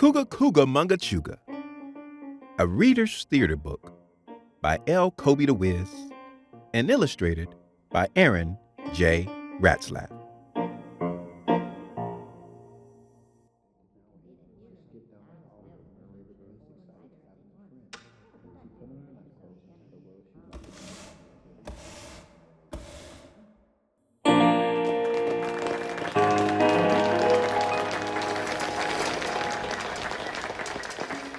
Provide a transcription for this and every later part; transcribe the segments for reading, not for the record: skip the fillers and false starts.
Kooga Kooga Munga Chooga, a reader's theater book by L.Kobie Da Wiz and illustrated by Aaron J. Ratzlaff.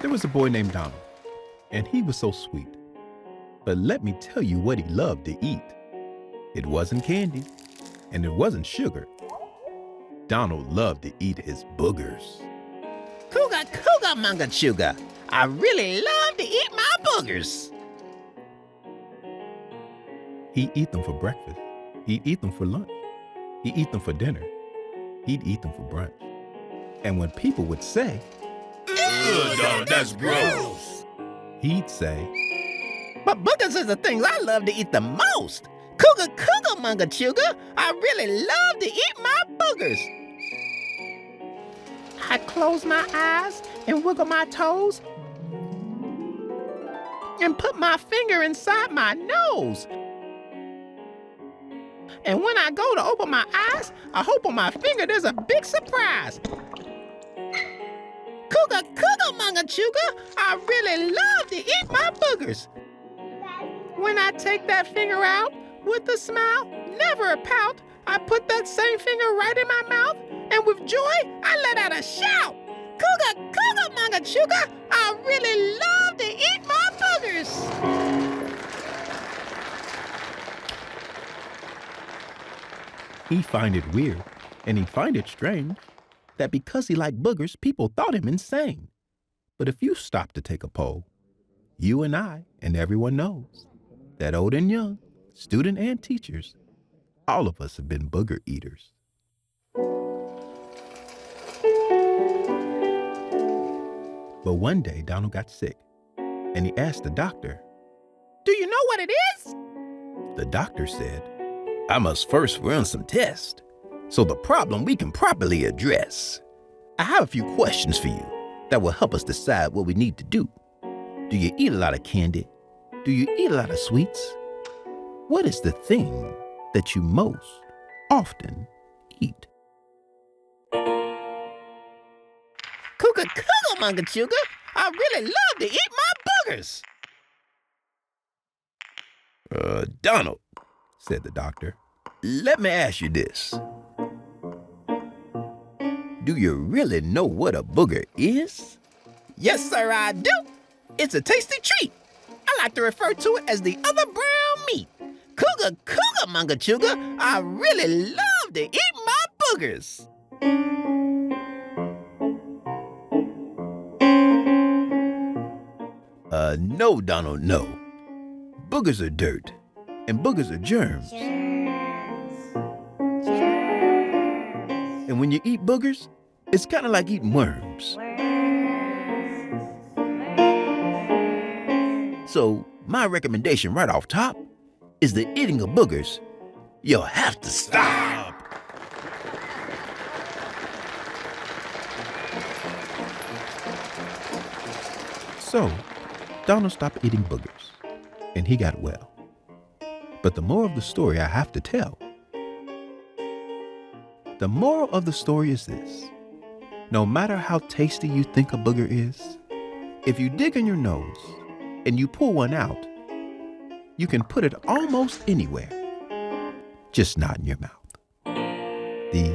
There was a boy named Donald, and he was so sweet. But let me tell you what he loved to eat. It wasn't candy, and it wasn't sugar. Donald loved to eat his boogers. Kooga Kooga Munga Chooga. I really love to eat my boogers. He'd eat them for breakfast. He'd eat them for lunch. He'd eat them for dinner. He'd eat them for brunch. And when people would say, "Ugh, Donald, that's gross," he'd say, "But boogers is the things I love to eat the most. Kooga Kooga Munga Chooga. I really love to eat my boogers." I close my eyes and wiggle my toes and put my finger inside my nose. And when I go to open my eyes, I hope on my finger there's a big surprise. Kooga Kooga Munga Chooga. I really love to eat my boogers. When I take that finger out with a smile, never a pout, I put that same finger right in my mouth, and with joy, I let out a shout. Kooga Kooga Munga Chooga. I really love to eat my boogers. he'd find it weird, and he'd find it strange, that because he liked boogers, people thought him insane. But if you stop to take a poll, you and I and everyone knows that old and young, student and teachers, all of us have been booger eaters. But one day, Donald got sick, and he asked the doctor, "Do you know what it is?" The doctor said, "I must first run some tests, so the problem we can properly address. I have a few questions for you that will help us decide what we need to do. Do you eat a lot of candy? Do you eat a lot of sweets? What is the thing that you most often eat?" Kooga Kooga Munga Chooga. I really love to eat my boogers. Donald," said the doctor, "let me ask you this. Do you really know what a booger is?" Yes, sir, I do. It's a tasty treat. I like to refer to it as the other brown meat. Kooga Kooga Munga Chooga. I really love to eat my boogers. No, Donald, no. Boogers are dirt, and boogers are germs. And when you eat boogers, it's kind of like eating worms. So my recommendation right off top is the eating of boogers, you'll have to stop. So Donald stopped eating boogers, and he got well. But the moral of the story I have to tell. The moral of the story is this. No matter how tasty you think a booger is, if you dig in your nose and you pull one out, you can put it almost anywhere, just not in your mouth. The